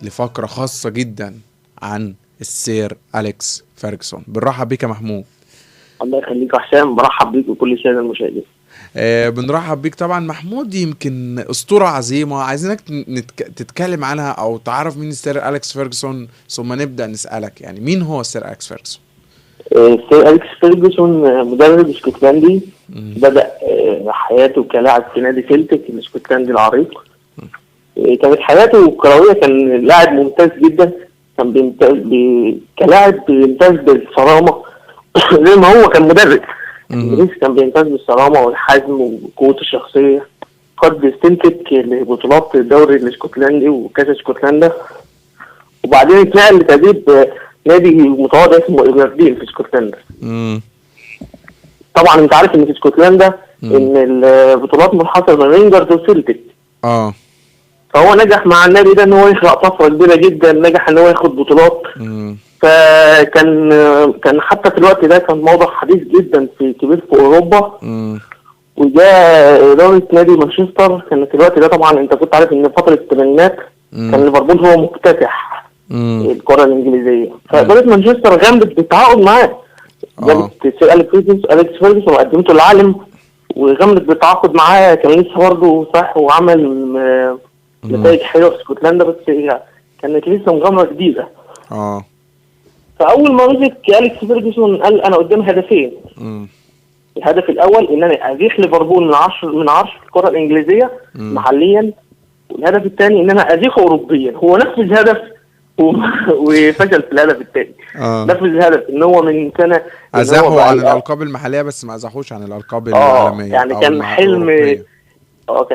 لفقرة خاصة جدا عن السير أليكس فيرجسون. بنرحب بيك يا محمود. الله يخليك يا حسام، برحب بيك وكل الساده المشاهدين. بنرحب بيك طبعا. محمود يمكن أسطورة عظيمة، عايزينك تتكلم عنها أو تعرف مين السير أليكس فيرجسون، ثم نبدأ نسألك يعني مين هو السير أليكس فيرجسون؟ السير أليكس فيرجسون مدرب اسكتلندي بدأ حياته كلاعب في نادي سيلتيك الاسكتلندي العريق. كانت حياته الكروية كان لاعب ممتاز جدا، كان كلاعب بيمتاز بالصرامة زي ما هو كان مدرب. كان بيمتاز بالصرامة والحزم وقوة الشخصية. قاد سيلتيك لبطولات الدوري الاسكتلندي وكاس اسكتلندا، وبعدين اتنقل لتدريب نادي متواضع اسمه ايفردين في اسكتلندا. طبعا انت عارف ان في اسكتلندا ان البطولات منحصره بين رينجرز وسيلتيك. فهو نجح مع النادي ده ان هو يخلق طفره كبيره جدا، نجح ان هو ياخد بطولات. فكان حتى في الوقت ده كان موضوع حديث جدا في كبير في اوروبا. وجاء اداره نادي مانشستر. كان في الوقت ده طبعا انت كنت عارف ان فتره الثمانينات كان ليفربول هو مكتسح الكره الانجليزيه، فاداره مانشستر غامرت بالتعاقد معاه. جابت سير أليكس فيرجسون وقدمته للعالم، وغامرت بالتعاقد معاه. كان لسه برضه صح وعمل نتائج حلوه في اسكتلندا، بس كانت لسه مغامره جديده. فاول ما مسك أليكس فيرجسون قال انا قدام هدفين. الهدف الاول ان انا ازيح ليفربول من عرش الكره الانجليزيه محليا، والهدف الثاني ان انا ازيحه اوروبيا. هو نفذ الهدف وفشل في الهدف الثاني. نفذ الهدف ان هو من سنه ازاحوا عن الالقاب المحليه بس ما ازاحوش عن الالقاب العالميه. يعني كان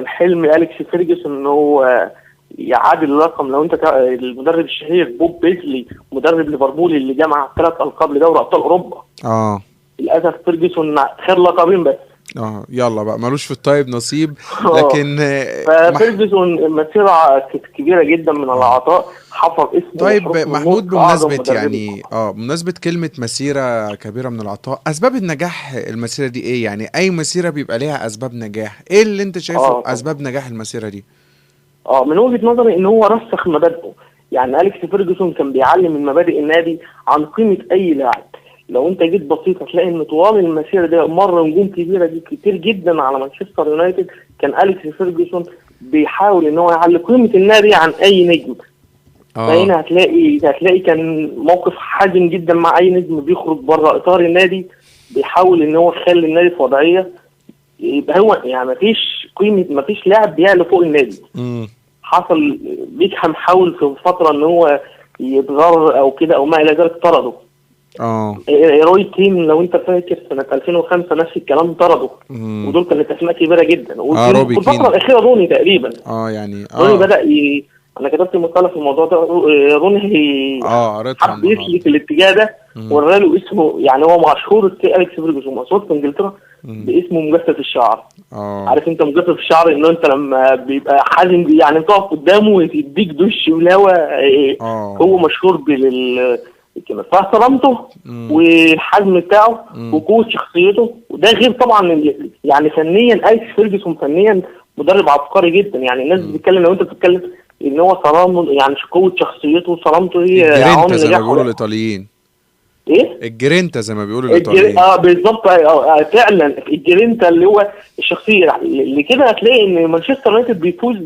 حلم أليكس فيرجسون ان هو يعادل الرقم. لو انت المدرب الشهير بوب بيزلي مدرب ليفربول اللي جمع 3 ألقاب لدوري ابطال اوروبا، للاسف فيرجسون خد لقبين بس. يلا بقى مالوش في الطيب نصيب. لكن ففيرجسون مسيرة كبيرة جدا من العطاء، حفر اسمه. طيب محمود، بمناسبة يعني بمناسبة كلمة مسيرة كبيرة من العطاء، اسباب النجاح المسيرة دي ايه؟ يعني اي مسيرة بيبقى ليها اسباب نجاح، ايه اللي انت شايفه اسباب نجاح المسيرة دي؟ من وجهة نظري ان هو رسخ مبادئه. يعني أليكس فيرجسون كان بيعلم من مبادئ النادي عن قيمة اي لاعب. لو انت جيت بسيط هتلاقي ان طوال المسيره ده مر نجوم كبيره دي كتير جدا على مانشستر يونايتد. كان أليكس فيرجسون بيحاول ان هو يعلي قيمه النادي عن اي نجم. فهنا هتلاقي كان موقف حازم جدا مع اي نجم بيخرج بره اطار النادي، بيحاول ان هو يخلي النادي في وضعيه يبقى هو يعني مفيش لاعب بيعلى فوق النادي. حصل بيكهام حاول في فتره ان هو يتغرر او كده او ما الى ذلك، طرده. روي كين لو انت فاكر سنه 2005 نفس الكلام طرده. ودول كانت اسماء كبيره جدا. وفي الفتره الاخيره روني تقريبا روني بدا انا كتبت مقاله في الموضوع ده. روني حب يسلك الاتجاه ده وراله اسمه. يعني هو مشهور أليكس فيرجسون مشهور في انجلترا باسمه مجفف الشعر. عارف انت مجفف الشعر انه انت لما بيبقى حازم يعني انت تقف قدامه ويديك دش والهوا. هو مشهور فاحترمته والحجم بتاعه وقوه شخصيته. وده غير طبعا يعني فنيا أليكس فيرجسون فنيا مدرب عبقري جدا. يعني الناس بتتكلم لو انت بتتكلم ان هو صرامه يعني قوه شخصيته وصرامته هي الجرينتا زي ما بيقولوا الايطاليين. الجرينتا زي ما بيقولوا الايطاليين. بالظبط. فعلا الجرينتا اللي هو الشخصيه اللي كده. هتلاقي ان مانشستر يونايتد بيفوز.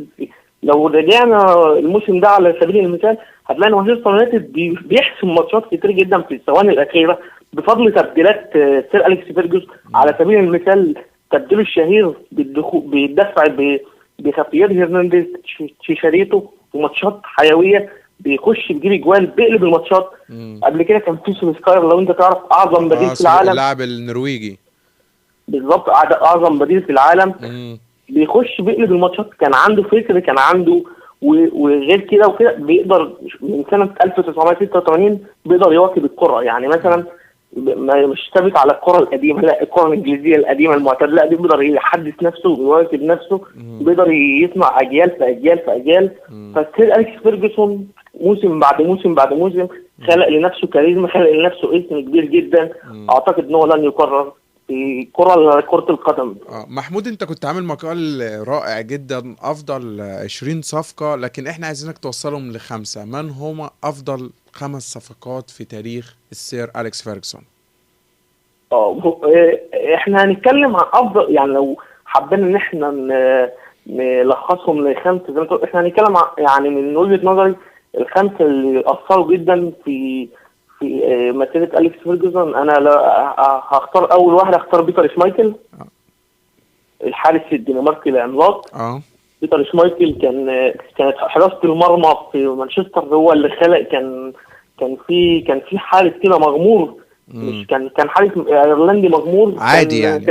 لو رجعنا الموسم ده على سبيل المثال هتلاقي ان مانشستر يونايتد بيحسم ماتشات كتير جدا في الثواني الاخيره بفضل تبديلات سير أليكس فيرجسون. على سبيل المثال تبديله الشهير بالدفع بخفير هرنانديز تشاريتو في ماتشات حيويه، بيخش بيجيب اجوال بيقلب الماتشات. قبل كده كان في سولسكاير لو انت تعرف اعظم بديل في العالم، اللاعب النرويجي بالظبط اعظم بديل في العالم. بيخش بيقلب الماتشات. كان عنده فكر، كان عنده وغير كده وكده بيقدر من سنه 1986 بيقدر يواكب الكره. يعني مثلا مش ثابت على الكره القديمه، لا الكره الانجليزيه القديمه المعتاده، لا بيقدر يحدث نفسه ويواكب نفسه، بيقدر يصنع اجيال في اجيال في اجيال. فسير أليكس فيرجسون موسم بعد موسم بعد موسم خلق لنفسه كاريزما، خلق لنفسه اسم كبير جدا. اعتقد ان هو لن يكرر في كرة القدم. محمود، انت كنت عامل مقال رائع جدا، افضل 20 صفقة، لكن احنا عايزينك توصلهم ل5. من هم افضل 5 صفقات في تاريخ السير أليكس فيرجسون؟ احنا هنتكلم عن افضل، يعني لو حابين ان احنا نلخصهم ل5 زي ما تقول، احنا هنتكلم يعني من وجهة نظري ال5 اللي اثروا جدا في مسيرة أليكس فيرجسون. انا هختار اول واحد، هختار بيتر شمايكل، الحارس الدنماركي العملاق. بيتر شمايكل كانت حراسة المرمى في مانشستر هو اللي خلق، كان في حارس كده مغمور، مش كان حارس ايرلندي مغمور عادي يعني.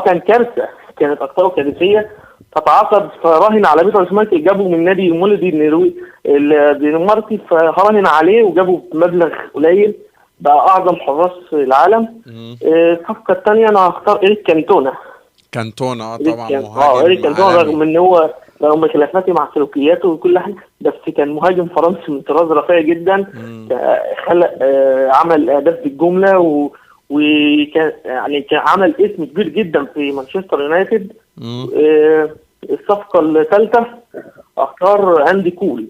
كان كارثة، كانت اخطاء كارثية. فتعاقد فراهن على بيتر شمايكل، جابه من نادي مولدي الدنماركي، فراهن عليه وجابه بمبلغ قليل، بقى اعظم حراس العالم. الصفقة الثانية انا هختار إيريك كانتونا. طبعا مهاجم إيريك كانتونا، رغم خلافاتي مع سلوكياته وكل حاجة، بس كان مهاجم فرنسي من طراز رفيع جدا. خلق عمل اهداف بالجملة، وكان يعني كان عمل اسم كبير جدا في مانشستر يونايتد. الصفقة الثالثة اختار اندي كول.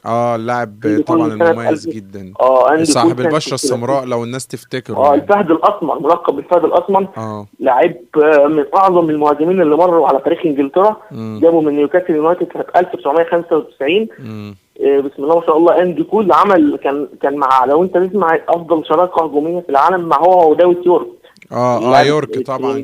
اللاعب طبعا المميز جدا، صاحب البشرة السمراء لو الناس تفتكره. الفهد الاسمر، ملقب بالفهد الاسمر. لاعب من اعظم المهاجمين اللي مروا على تاريخ انجلترا. جابوا من نيوكاسل يونايتد سنة 1995. بسم الله ما شاء الله. اندي كول عمل كان مع، لو انت تسمع، افضل شراكة هجومية في العالم مع هو وداويد يورك. يورك طبعا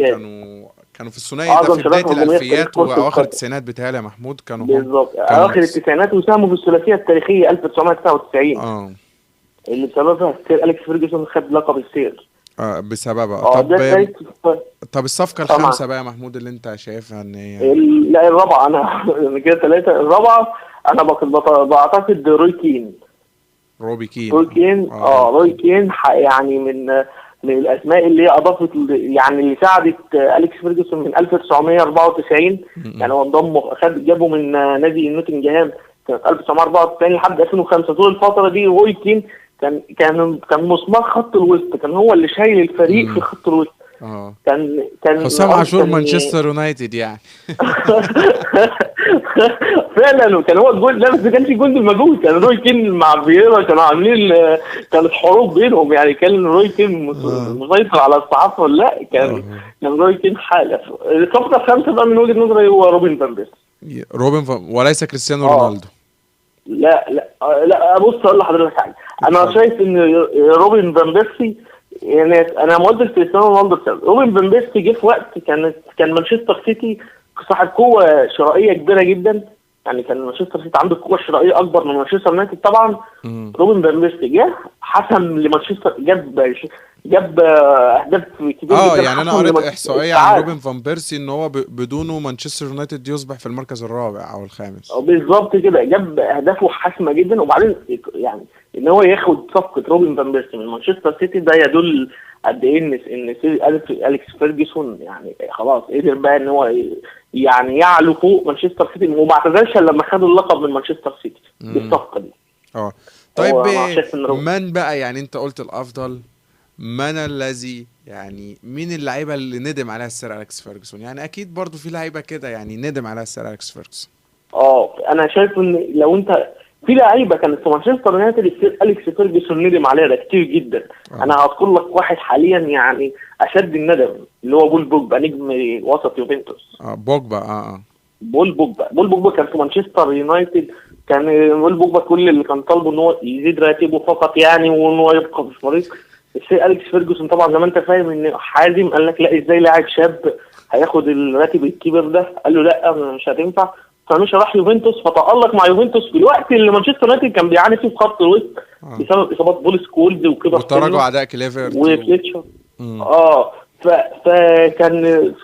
كانوا في الثنائي ده في بداية الألفيات وأواخر التسعينات بتهيألي يا محمود. كانوا بالظبط أواخر التسعينات، وساهموا في الثلاثية التاريخية 1999 اللي بسببها السير أليكس فيرجسون خد لقب السير بسببها. طب الصفقة الخامسة بقى يا محمود اللي أنت شايفها إن هي؟ لا، الرابعة. أنا كده 3. الرابعة أنا بعتقد روي كين. روي كين يعني من الاسماء اللي هي اضافت، يعني اللي ساعدت أليكس فيرجسون من 1994. يعني هو جابه من نادي نوتنجهام سنة 1994 لحد 2005. طول الفترة دي روي كين كان مسمار خط الوسط، كان هو اللي شايل الفريق في خط الوسط. كان حسام عاشور مانشستر يونايتد يعني. فعلا، وكان هو الجول ده، بس ما كانش الجول بالمجهود. كان روي كين مع فييرا كانوا عاملين، كانت حروب بينهم يعني. كان روي كين مسيطر على الصحافه ولا لا؟ كان روي كين حالف. الصفقه الخامسه بقى من وجهه نظري هو روبن فان بيرسي. وليس كريستيانو رونالدو. لا بص اقول لحضرتك حاجه. انا شايف ان روبن فان بيرسي، يعني انا ما قلتش كريستيانو رونالدو بسبب روبن فان بيرسي جه في وقت كان مانشستر سيتي صاحب قوه شرائيه كبيره جدا. يعني كان مانشستر سيتي عنده قوه شرائيه اكبر من مانشستر يونايتد طبعا. روبن فان بيرسي جه حسم لمانشستر، جاب اهداف كتير. يعني انا قريت احصائيه عن روبن فان بيرسي ان هو بدونه مانشستر يونايتد يصبح في المركز الرابع او الخامس. بالظبط كده، جاب اهدافه حاسمه جدا. وبعدين يعني ان هو ياخد صفقه روبن فان بيرسي من مانشستر سيتي، ده يدل قد ايه ان أليكس فيرجسون يعني خلاص قدر بقى ان هو يعني يعلو فوق مانشستر سيتي، وما اعتذرش لما خد اللقب من مانشستر سيتي بالصفقه دي. طيب من بقى، يعني انت قلت الافضل، من الذي يعني مين اللعيبه اللي ندم عليها السير أليكس فيرجسون؟ يعني اكيد برضو في لعيبه كده يعني ندم عليها السير أليكس فيرجسون. انا شايف ان لو انت في لعيبه كانت في مانشستر يونايتد السير أليكس فيرجسون ندم عليها ده كتير جدا. انا هذكر لك واحد حاليا يعني اشد الندم، اللي هو بول بوجبا، نجم وسط يوفنتوس. بوجبا بول بوجبا كان في مانشستر يونايتد. كان بول بوجبا كل اللي كان طالبه ان هو يزيد راتبه فقط يعني، وان هو يبقى في الفريق. السير أليكس فيرجسون طبعا زي ما انت فاهم ان حازم قال لك لا، ازاي لاعب شاب هياخد الراتب الكبير ده؟ قال له لا مش هتنفع، فمش راح يوفنتوس، فتألق مع يوفنتوس في الوقت اللي مانشستر يونايتد كان بيعاني فيه في خط الوسط بسبب اصابات بول سكولز وكده وتراجع اداء كليفرت وفليتشر.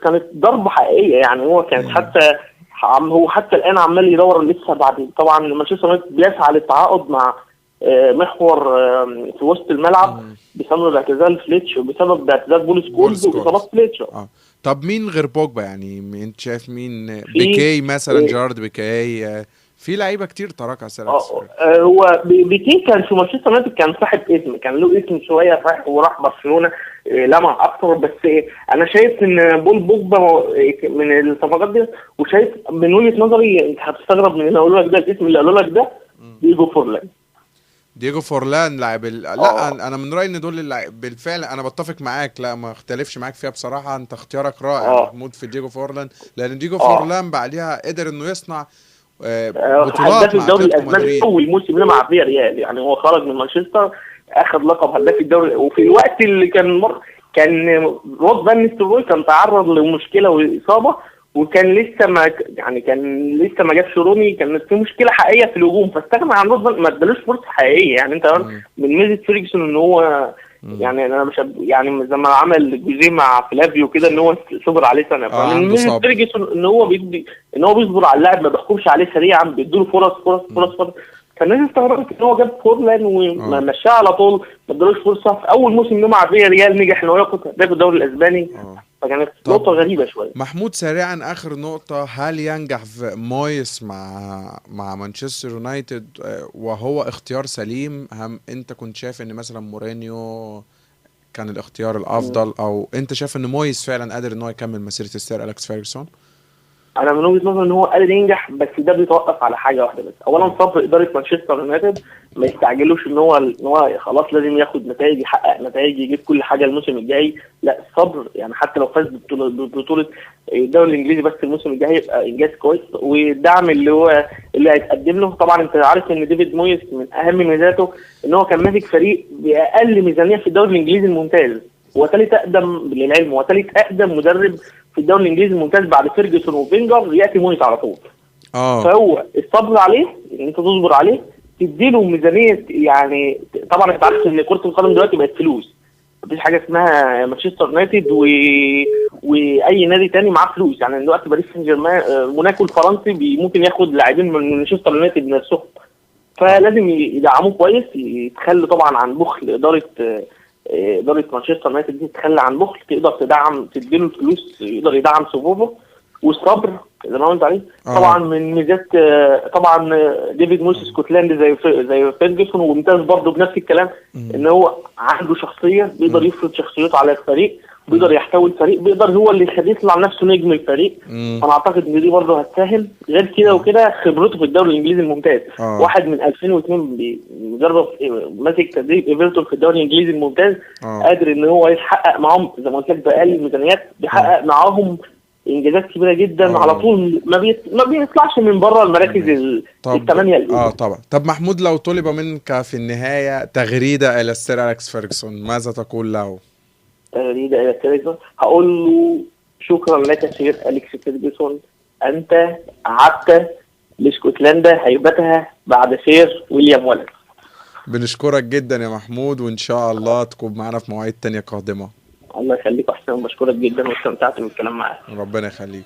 كانت ضربه حقيقيه يعني. هو كان حتى الان عمال يدور لسه بعد. طبعا مانشستر يونايتد بيسعى للتعاقد مع محور في وسط الملعب بسبب اعتزال فليتشر، بسبب اعتزال بول سكولز واصابات فليتشر. طب مين غير بوجبا؟ يعني انت شايف مين؟ بيكي مثلا، جارد بيكي، في لعيبه كتير تركها سير أليكس فيرجسون. هو بيكيه كان في مانشستر يونايتد كان صاحب اسم، كان له اسم شويه، وراح برشلونه لمع اكتر. بس انا شايف ان بول بوجبا من الصفقات دي، وشايف من وجهه نظري انت هتستغرب من اللي هقول لك ده، الاسم اللي هقوله لك ده ديجو فورلان. دييجو فورلان لاعب لا انا من رايي ان دول بالفعل انا بتفق معاك، لا ما اختلفش معاك فيها بصراحه. انت اختيارك رائع محمود في دييجو فورلان، لان دييجو فورلان بعديها قدر انه يصنع بطولات هداف مع الدوري اتلتيكو الاسباني مدريد. اول موسم له مع فيا ريال، يعني هو خرج من مانشستر اخذ لقب هداف الدوري، وفي الوقت اللي كان رود فان نيستلروي كان تعرض لمشكله واصابه، وكان لسه ما كان لسه ما جابش روني، كانت في مشكله حقيقيه في الهجوم، فاستغنى عن رود فان، ما ادالوش فرصه حقيقيه. يعني انت من ميزه فيرجسون ان هو يعني انا مش يعني زي ما عمل جوزيه مع فلافيو كده ان هو صبر عليه سنه، فمن ميزه فيرجسون ان هو بيصبر على اللاعب، ما بيحكمش عليه سريعا، بيديله فرص. فالناس استغربت ان هو جاب فورلان ومشاه على طول، ما ادالوش فرصه. في اول موسم له مع فيا ريال نجح ان هو ياخد هداف الدوري الاسباني، فكانت نقطه غريبه شويه. محمود سريعا اخر نقطه، هل ينجح في مويس مع مانشستر يونايتد وهو اختيار سليم؟ انت كنت شايف ان مثلا مورينيو كان الاختيار الافضل، او انت شايف ان مويس فعلا قادر ان هو يكمل مسيره السير أليكس فيرجسون؟ انا من وجهه نظري ان هو قادر ينجح، بس ده بيتوقف على حاجه واحده بس. اولا صبر اداره مانشستر يونايتد، ما يستعجلوش ان هو خلاص لازم ياخد نتائج، يحقق نتائج، يجيب كل حاجه الموسم الجاي. لا، الصبر، يعني حتى لو فاز ببطوله الدوري الانجليزي بس الموسم الجاي يبقى انجاز كويس. والدعم اللي هيتقدم له، طبعا انت عارف ان ديفيد مويس من اهم ميزاته ان هو كان ماسك فريق باقل ميزانيه في الدوري الانجليزي الممتاز، وثالث اقدم للعلم، وثالث اقدم مدرب في الدوري الانجليزي الممتاز بعد فيرجسون وفينجر، ياتي مويس على طول. فهو الصبر عليه، ان انت تصبر عليه، تديله ميزانيه. يعني طبعا انت عارف ان كره القدم دلوقتي بقت فلوس، مفيش حاجه اسمها مانشستر يونايتد واي نادي تاني معاه فلوس. يعني دلوقتي باريس سان جيرمان، موناكو الفرنسي ممكن ياخد لاعبين من مانشستر يونايتد نفسهم، فلازم يدعموه كويس، يتخلوا طبعا عن بخل اداره مانشستر يونايتد دي، تتخلى عن بخل، تقدر تدعم، تديله الفلوس يقدر يدعم صفوفه، والصبر زي ما قلت عليه. طبعا من ميزات طبعا ديفيد مويس اسكتلندي زي فيرجسون، وممتاز برضه بنفس الكلام، ان هو عنده شخصيه، بيقدر يفرض شخصيته على الفريق، بيقدر يحتوي الفريق، بيقدر هو اللي يخليه يطلع نفسه نجم الفريق. انا اعتقد ان دي برضه هتسهل. غير كده وكده خبرته في الدوري الانجليزي الممتاز، واحد من 2002 بيجرب ماسك تدريب ايفرتون في الدوري الانجليزي الممتاز، قادر ان هو يحقق معاهم زي ما قلت لك باقل الميزانيات، بيحقق معاهم انجازات كبيره جدا على طول، ما بيطلعش من بره المراكز الثمانيه الاولى. طبعا. طب محمود، لو طلب منك في النهايه تغريده الى السير أليكس فيرجسون، ماذا تقول له؟ تغريده الى فيرجسون، هقول له شكرا لك سير أليكس فيرجسون، انت عدت لاسكتلندا هيبتها بعد سير ويليام والاس. بنشكرك جدا يا محمود، وان شاء الله تكون معنا في مواعيد تانية قادمه. الله يخليك يا حسين، بشكرك جدا واستمتعت بالكلام معاك. ربنا يخليك.